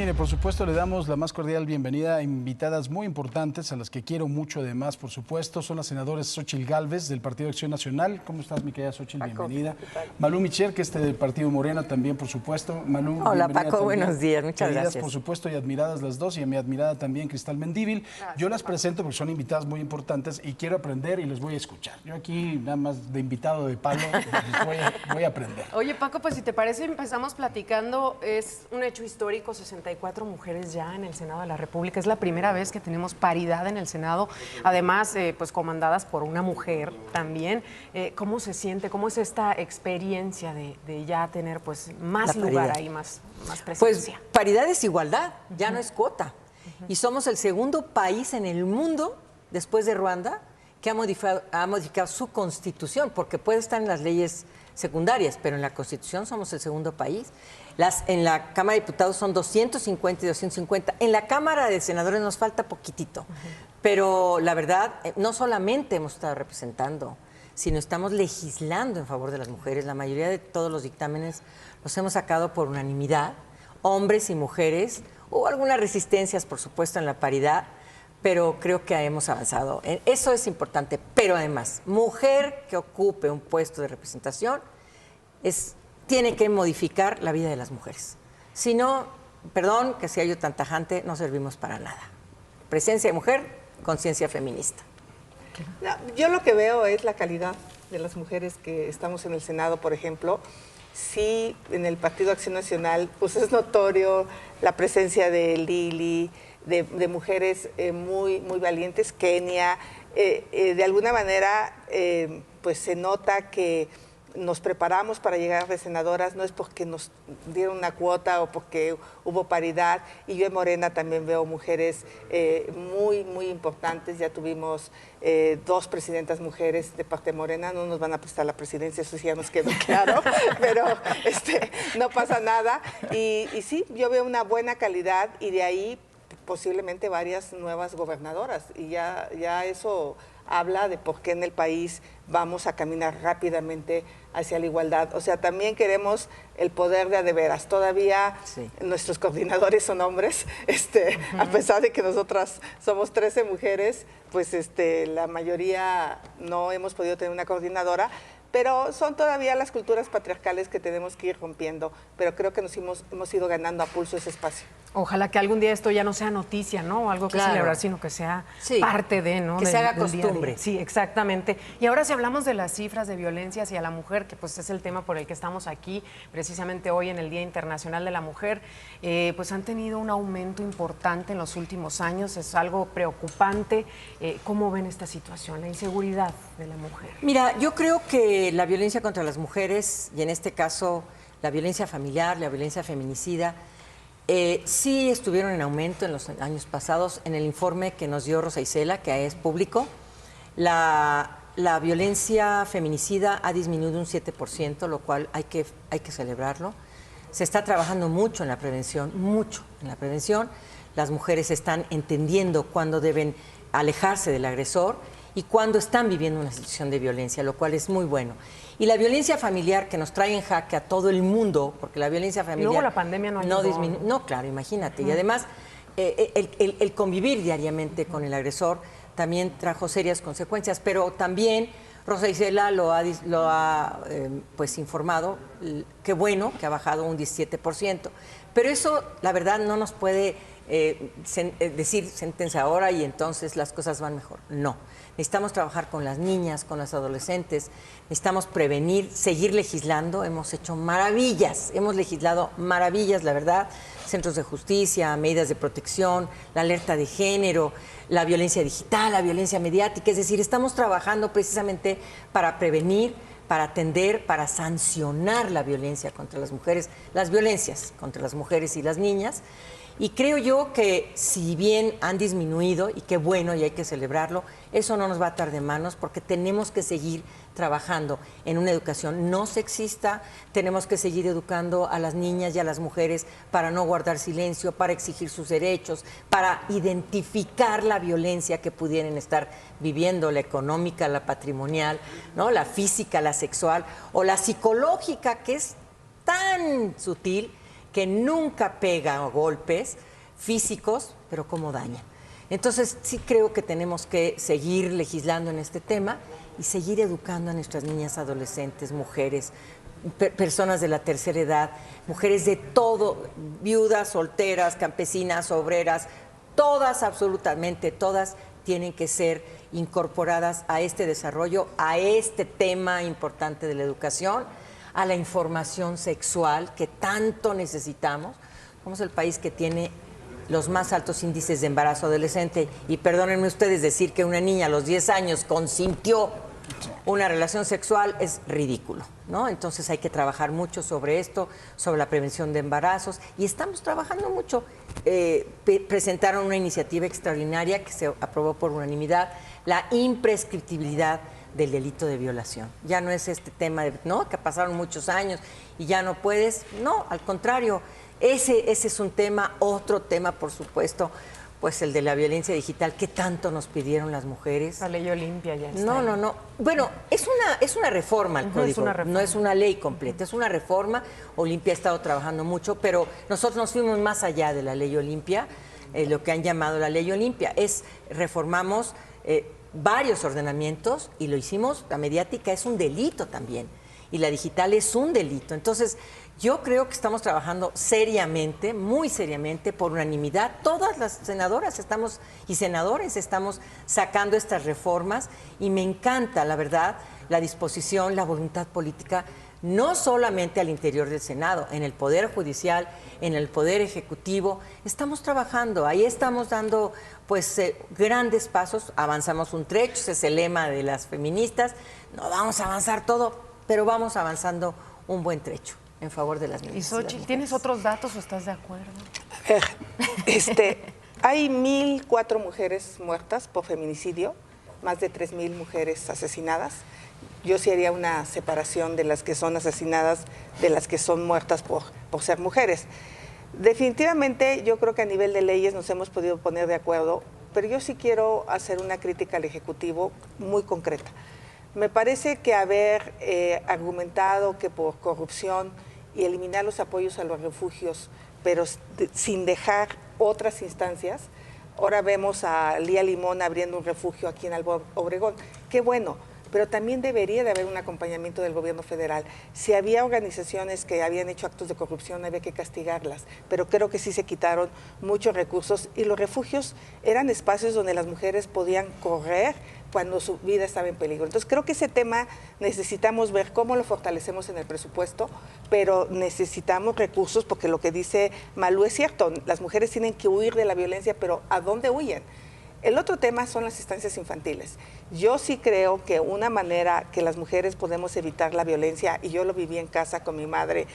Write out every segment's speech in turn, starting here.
mire, por supuesto le damos la más cordial bienvenida a invitadas muy importantes, a las que quiero mucho además, por supuesto. Son las senadoras Xóchitl Gálvez, del Partido Acción Nacional. ¿Cómo estás, mi querida Xóchitl? Bienvenida. Malú Michier, que es del Partido Morena también, por supuesto. Malú, hola, Paco, buenos días, muchas Queridas, gracias. por supuesto, y admiradas las dos, y a mi admirada también, Cristal Mendívil. Yo las presento porque son invitadas muy importantes y quiero aprender y les voy a escuchar. Yo aquí, nada más de invitado de palo, voy a aprender. Oye, Paco, pues si te parece, empezamos platicando. Es un hecho histórico, 64 mujeres ya en el Senado de la República. Es la primera vez que tenemos paridad en el Senado, además, pues comandadas por una mujer también. ¿Cómo se siente? ¿Cómo es esta experiencia de ya tener pues más lugar ahí, más presencia? Pues paridad es igualdad, ya no es cuota. Y somos el segundo país en el mundo, después de Ruanda, que ha modificado su constitución, porque puede estar en las leyes secundarias, pero en la Constitución somos el segundo país. En la Cámara de Diputados son 250 y 250. En la Cámara de Senadores nos falta poquitito. Pero la verdad, no solamente hemos estado representando, sino estamos legislando en favor de las mujeres. La mayoría de todos los dictámenes los hemos sacado por unanimidad, hombres y mujeres. Hubo algunas resistencias, por supuesto, en la paridad, pero creo que hemos avanzado. Eso es importante. Pero además, mujer que ocupe un puesto de representación tiene que modificar la vida de las mujeres. Si no, perdón que sea yo tan tajante, no servimos para nada. Presencia de mujer, conciencia feminista. Yo lo que veo es la calidad de las mujeres que estamos en el Senado, por ejemplo. Sí, en el Partido Acción Nacional, pues es notorio la presencia de Lili, de mujeres muy valientes. Kenia, de alguna manera, pues se nota que nos preparamos para llegar de senadoras, no es porque nos dieron una cuota o porque hubo paridad. Y yo en Morena también veo mujeres muy importantes. Ya tuvimos 2 presidentas mujeres de parte de Morena. No nos van a prestar la presidencia, eso sí ya nos quedó claro, pero no pasa nada. Y sí, yo veo una buena calidad y de ahí posiblemente varias nuevas gobernadoras. Y ya eso habla de por qué en el país vamos a caminar rápidamente hacia la igualdad. O sea, también queremos el poder de veras. Todavía nuestros coordinadores son hombres, a pesar de que nosotras somos 13 mujeres, pues la mayoría no hemos podido tener una coordinadora, pero son todavía las culturas patriarcales que tenemos que ir rompiendo, pero creo que hemos ido ganando a pulso ese espacio. Ojalá que algún día esto ya no sea noticia, ¿no? O algo que celebrar, sino que sea parte de, ¿no? Que se haga costumbre. Sí, exactamente. Y ahora si hablamos de las cifras de violencia hacia la mujer, que pues es el tema por el que estamos aquí, precisamente hoy en el Día Internacional de la Mujer, pues han tenido un aumento importante en los últimos años, es algo preocupante. ¿Cómo ven esta situación, la inseguridad de la mujer? Mira, yo creo que la violencia contra las mujeres, y en este caso la violencia familiar, la violencia feminicida, sí estuvieron en aumento en los años pasados. En el informe que nos dio Rosa Isela, que es público, la violencia feminicida ha disminuido un 7%, lo cual hay que celebrarlo. Se está trabajando mucho en la prevención, Las mujeres están entendiendo cuándo deben alejarse del agresor y cuándo están viviendo una situación de violencia, lo cual es muy bueno. Y la violencia familiar que nos trae en jaque a todo el mundo, porque la violencia familiar... Y luego la pandemia no ayudó. No, claro, imagínate. Y además, el convivir diariamente con el agresor también trajo serias consecuencias, pero también Rosa Isela lo ha pues informado, qué bueno que ha bajado un 17%, pero eso, la verdad, no nos puede decir sentencia ahora y entonces las cosas van mejor. No. Necesitamos trabajar con las niñas, con las adolescentes, necesitamos prevenir, seguir legislando. Hemos hecho maravillas, hemos legislado maravillas, la verdad. Centros de justicia, medidas de protección, la alerta de género, la violencia digital, la violencia mediática. Es decir, estamos trabajando precisamente para prevenir, para atender, para sancionar la violencia contra las mujeres, las violencias contra las mujeres y las niñas. Y creo yo que si bien han disminuido, y qué bueno y hay que celebrarlo, eso no nos va a atar de manos porque tenemos que seguir trabajando en una educación no sexista, tenemos que seguir educando a las niñas y a las mujeres para no guardar silencio, para exigir sus derechos, para identificar la violencia que pudieran estar viviendo, la económica, la patrimonial, ¿no? La física, la sexual o la psicológica, que es tan sutil que nunca pega golpes físicos, pero cómo daña. Entonces, sí creo que tenemos que seguir legislando en este tema y seguir educando a nuestras niñas, adolescentes, mujeres, personas de la tercera edad, mujeres de todo, viudas, solteras, campesinas, obreras, todas, absolutamente todas, tienen que ser incorporadas a este desarrollo, a este tema importante de la educación, a la información sexual que tanto necesitamos. Somos el país que tiene los más altos índices de embarazo adolescente, y perdónenme ustedes, decir que una niña a los 10 años consintió una relación sexual es ridículo, ¿no? Entonces hay que trabajar mucho sobre esto, sobre la prevención de embarazos, y estamos trabajando mucho. Presentaron una iniciativa extraordinaria que se aprobó por unanimidad, la imprescriptibilidad del delito de violación. Ya no es este tema de, ¿no?, que pasaron muchos años y ya no puedes. No, al contrario, ese es un tema. Otro tema, por supuesto, pues el de la violencia digital, que tanto nos pidieron las mujeres. La ley Olimpia ya está. No. Bueno, es una reforma al código, no es una ley completa, es una reforma. Olimpia ha estado trabajando mucho, pero nosotros nos fuimos más allá de la ley Olimpia, lo que han llamado la ley Olimpia. Reformamos varios ordenamientos y lo hicimos. La mediática es un delito también y la digital es un delito. Entonces, yo creo que estamos trabajando seriamente, muy seriamente, por unanimidad. Todas las senadoras y senadores estamos sacando estas reformas, y me encanta, la verdad, la disposición, la voluntad política, no solamente al interior del Senado, en el Poder Judicial, en el Poder Ejecutivo. Estamos trabajando, ahí estamos dando pues grandes pasos. Avanzamos un trecho, ese es el lema de las feministas. No vamos a avanzar todo, pero vamos avanzando un buen trecho en favor de las niñas. Y Xóchitl, ¿tienes otros datos o estás de acuerdo? Hay 1.004 mujeres muertas por feminicidio, más de 3.000 mujeres asesinadas. Yo sí haría una separación de las que son asesinadas de las que son muertas por ser mujeres. Definitivamente yo creo que a nivel de leyes nos hemos podido poner de acuerdo, pero yo sí quiero hacer una crítica al Ejecutivo muy concreta. Me parece que haber argumentado que por corrupción y eliminar los apoyos a los refugios, pero sin dejar otras instancias, ahora vemos a Lía Limón abriendo un refugio aquí en Álvaro Obregón. Qué bueno, pero también debería de haber un acompañamiento del gobierno federal. Si había organizaciones que habían hecho actos de corrupción, había que castigarlas, pero creo que sí se quitaron muchos recursos, y los refugios eran espacios donde las mujeres podían correr cuando su vida estaba en peligro. Entonces creo que ese tema necesitamos ver cómo lo fortalecemos en el presupuesto, pero necesitamos recursos, porque lo que dice Malú es cierto, las mujeres tienen que huir de la violencia, pero ¿a dónde huyen? El otro tema son las estancias infantiles. Yo sí creo que una manera que las mujeres podemos evitar la violencia, y yo lo viví en casa con mi madre,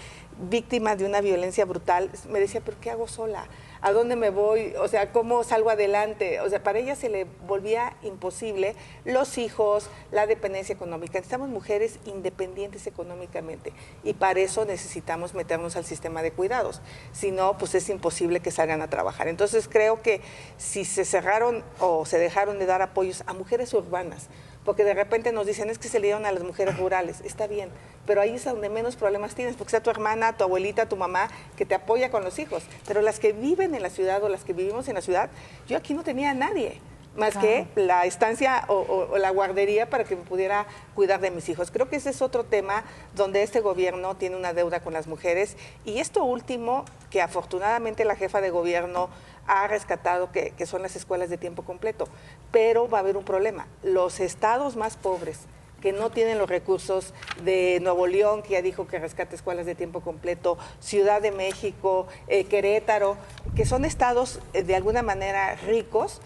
víctima de una violencia brutal, me decía, ¿pero qué hago sola? ¿A dónde me voy? O sea, ¿cómo salgo adelante? O sea, para ella se le volvía imposible los hijos, la dependencia económica. Necesitamos mujeres independientes económicamente, y para eso necesitamos meternos al sistema de cuidados. Si no, pues es imposible que salgan a trabajar. Entonces creo que si se cerraron o se dejaron de dar apoyos a mujeres urbanas, porque de repente nos dicen, es que se le dieron a las mujeres rurales, está bien, pero ahí es donde menos problemas tienes, porque sea tu hermana, tu abuelita, tu mamá, que te apoya con los hijos. Pero las que viven en la ciudad o las que vivimos en la ciudad, yo aquí no tenía a nadie más que la estancia o la guardería para que me pudiera cuidar de mis hijos. Creo que ese es otro tema donde este gobierno tiene una deuda con las mujeres. Y esto último, que afortunadamente la jefa de gobierno ha rescatado, que son las escuelas de tiempo completo, pero va a haber un problema. Los estados más pobres, que no tienen los recursos, de Nuevo León, que ya dijo que rescate escuelas de tiempo completo, Ciudad de México, Querétaro, que son estados de alguna manera ricos,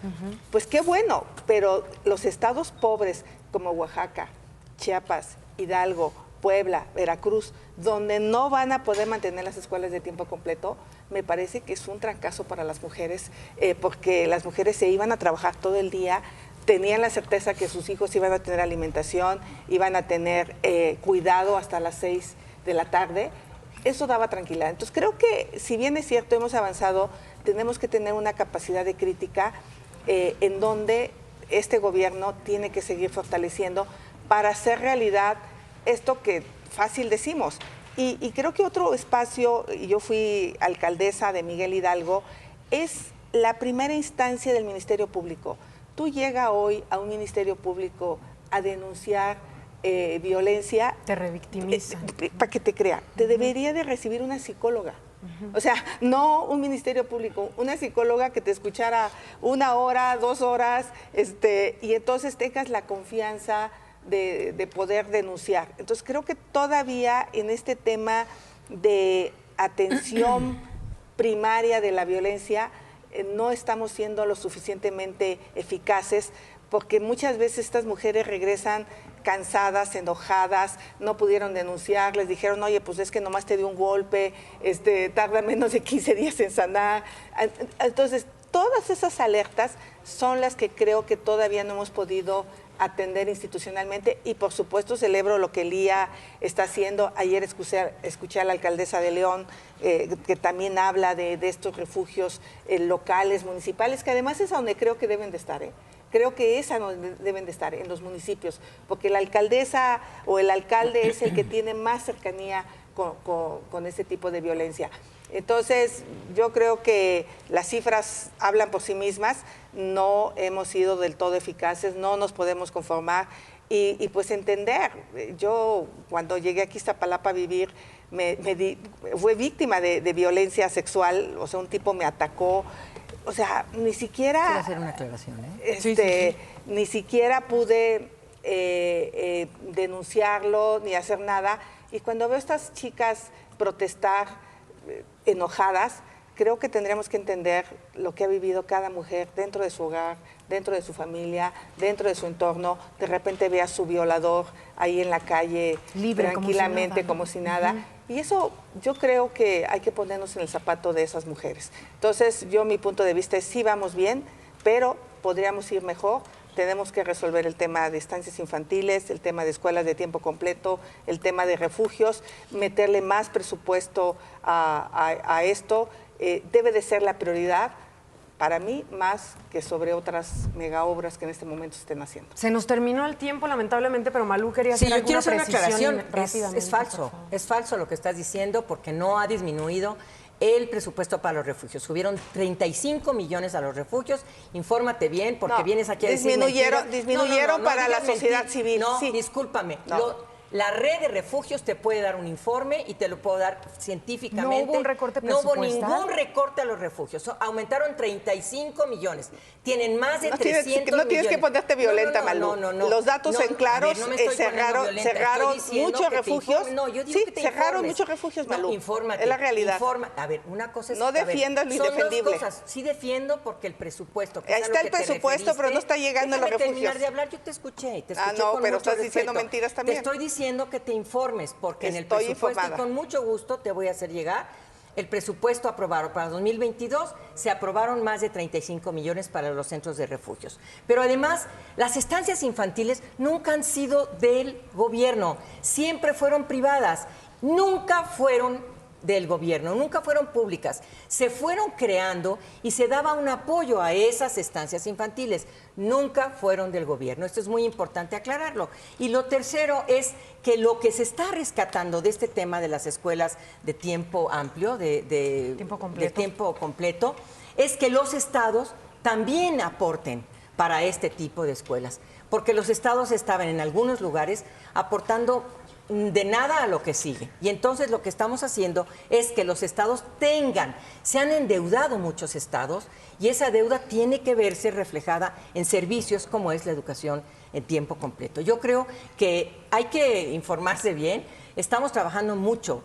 pues qué bueno, pero los estados pobres como Oaxaca, Chiapas, Hidalgo, Puebla, Veracruz, donde no van a poder mantener las escuelas de tiempo completo, me parece que es un trancazo para las mujeres, porque las mujeres se iban a trabajar todo el día, tenían la certeza que sus hijos iban a tener alimentación, iban a tener cuidado hasta las 6 de la tarde. Eso daba tranquilidad. Entonces creo que, si bien es cierto, hemos avanzado, tenemos que tener una capacidad de crítica en donde este gobierno tiene que seguir fortaleciendo para hacer realidad esto que fácil decimos, Y creo que otro espacio, yo fui alcaldesa de Miguel Hidalgo, es la primera instancia del Ministerio Público. Tú llegas hoy a un Ministerio Público a denunciar violencia. Te revictimizan. Para que te crea. Te debería de recibir una psicóloga. O sea, no un Ministerio Público, una psicóloga que te escuchara 1 hora, 2 horas, y entonces tengas la confianza de poder denunciar. Entonces creo que todavía en este tema de atención primaria de la violencia no estamos siendo lo suficientemente eficaces, porque muchas veces estas mujeres regresan cansadas, enojadas, no pudieron denunciar, les dijeron, oye, pues es que nomás te dio un golpe, tarda menos de 15 días en sanar. Entonces, todas esas alertas son las que creo que todavía no hemos podido atender institucionalmente, y por supuesto celebro lo que Lía está haciendo. Ayer escuché a la alcaldesa de León que también habla de estos refugios locales, municipales, que además es a donde creo que deben de estar. Creo que es a donde deben de estar, en los municipios, porque la alcaldesa o el alcalde es el que tiene más cercanía con este tipo de violencia. Entonces, yo creo que las cifras hablan por sí mismas, no hemos sido del todo eficaces, no nos podemos conformar y pues entender. Yo cuando llegué aquí a Iztapalapa a vivir, fue víctima de violencia sexual, o sea, un tipo me atacó, o sea, ni siquiera... Quiero hacer una aclaración, Ni siquiera pude denunciarlo ni hacer nada, y cuando veo a estas chicas protestar enojadas, creo que tendríamos que entender lo que ha vivido cada mujer dentro de su hogar, dentro de su familia, dentro de su entorno. De repente ve a su violador ahí en la calle, libre, tranquilamente, como si nada. Y eso yo creo que hay que ponernos en el zapato de esas mujeres. Entonces, mi punto de vista es sí vamos bien, pero podríamos ir mejor. Tenemos que resolver el tema de estancias infantiles, el tema de escuelas de tiempo completo, el tema de refugios, meterle más presupuesto a esto. Debe de ser la prioridad para mí, más que sobre otras megaobras que en este momento se estén haciendo. Se nos terminó el tiempo, lamentablemente, pero Malú quería hacer alguna precisión. Es falso lo que estás diciendo, porque no ha disminuido el presupuesto para los refugios. Subieron 35 millones a los refugios. Infórmate bien, porque vienes aquí a decir disminuyeron para la sociedad civil. No, sí. Discúlpame. No. La red de refugios te puede dar un informe y te lo puedo dar científicamente. ¿No hubo un recorte presupuestal? No hubo ningún recorte recorte a los refugios. Aumentaron 35 millones. Tienen más de 300 millones. No tienes que ponerte violenta, Malú. No. Los datos en claros, cerraron muchos refugios. No, yo digo que te cerraron muchos refugios, Malú. Infórmate. Es la realidad. A ver, una cosa es... No defiendas lo indefendible. Son dos cosas. Sí defiendo porque el presupuesto... Ahí está el presupuesto, pero no está llegando a los refugios. Terminar de hablar, yo te escuché. No, pero estás diciendo mentiras también. Te estoy diciendo que te informes, porque en el presupuesto, y con mucho gusto te voy a hacer llegar el presupuesto aprobado para 2022, se aprobaron más de 35 millones para los centros de refugios. Pero además, las estancias infantiles nunca han sido del gobierno, siempre fueron privadas, nunca fueron del gobierno, nunca fueron públicas, se fueron creando y se daba un apoyo a esas estancias infantiles, nunca fueron del gobierno. Esto es muy importante aclararlo. Y lo tercero es que lo que se está rescatando de este tema de las escuelas de tiempo amplio, de tiempo completo, es que los estados también aporten para este tipo de escuelas, porque los estados estaban en algunos lugares aportando de nada a lo que sigue. Y entonces lo que estamos haciendo es que los estados se han endeudado muchos estados, y esa deuda tiene que verse reflejada en servicios como es la educación en tiempo completo. Yo creo que hay que informarse bien. Estamos trabajando mucho,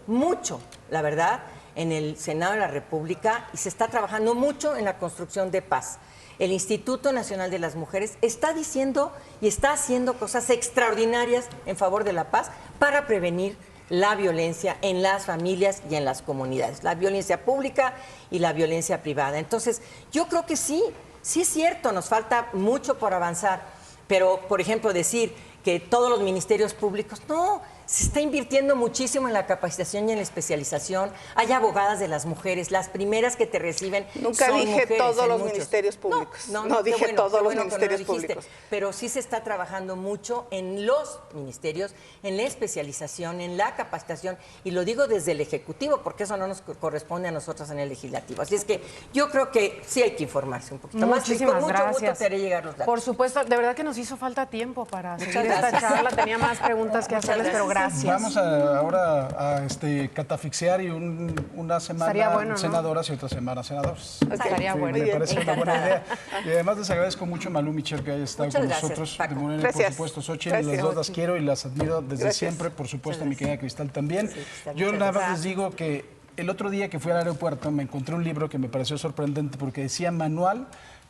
la verdad, en el Senado de la República, y se está trabajando mucho en la construcción de paz. El Instituto Nacional de las Mujeres está diciendo y está haciendo cosas extraordinarias en favor de la paz para prevenir la violencia en las familias y en las comunidades, la violencia pública y la violencia privada. Entonces, yo creo que sí es cierto, nos falta mucho por avanzar, pero, por ejemplo, decir que todos los ministerios públicos, no, Se está invirtiendo muchísimo en la capacitación y en la especialización. Hay abogadas de las mujeres, las primeras que te reciben. Nunca son dije mujeres, todos en los muchos. ministerios públicos. No, dije qué todos los bueno que no lo ministerios dijiste. públicos. Pero sí se está trabajando mucho en los ministerios, en la especialización, en la capacitación, y lo digo desde el Ejecutivo, porque eso no nos corresponde a nosotros en el Legislativo. Así es que yo creo que sí hay que informarse un poquito más. Y Muchísimas con mucho gracias. gusto te haré llegar los datos. Por supuesto, de verdad que nos hizo falta tiempo para seguir esta gracias. charla. Tenía más preguntas que Muchas hacerles, pero gracias. gracias. Vamos ahora a catafixiar y una Estaría semana bueno, ¿no? senadoras y otra semana senadores. Estaría Sí, bueno. me bien. parece una buena idea. Y además les agradezco mucho a Malú Micher que haya estado Muchas con gracias, nosotros. Paco. De Morena, Gracias. por supuesto, Xochitl, Gracias. las dos las quiero y las admiro desde Gracias. siempre. Por supuesto, a mi querida Cristal también. Cristal, Yo muchas nada más gracias. les digo que el otro día que fui al aeropuerto me encontré un libro que me pareció sorprendente porque decía manual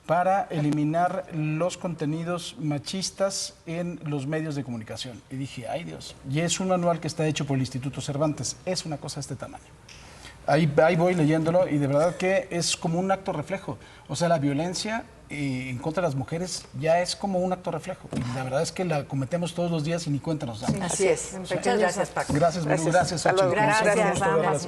para eliminar los contenidos machistas en los medios de comunicación. Y dije, ay Dios, y es un manual que está hecho por el Instituto Cervantes. Es una cosa de este tamaño. Ahí voy leyéndolo y de verdad que es como un acto reflejo. O sea, la violencia en contra de las mujeres ya es como un acto reflejo. Y la verdad es que la cometemos todos los días y ni cuenta nos damos. Así es. Muchas gracias, Paco. Gracias, Malú. Gracias. Gracias, Hasta Xochitl. luego. Como siempre, un Gracias, gusto ambas. verlas.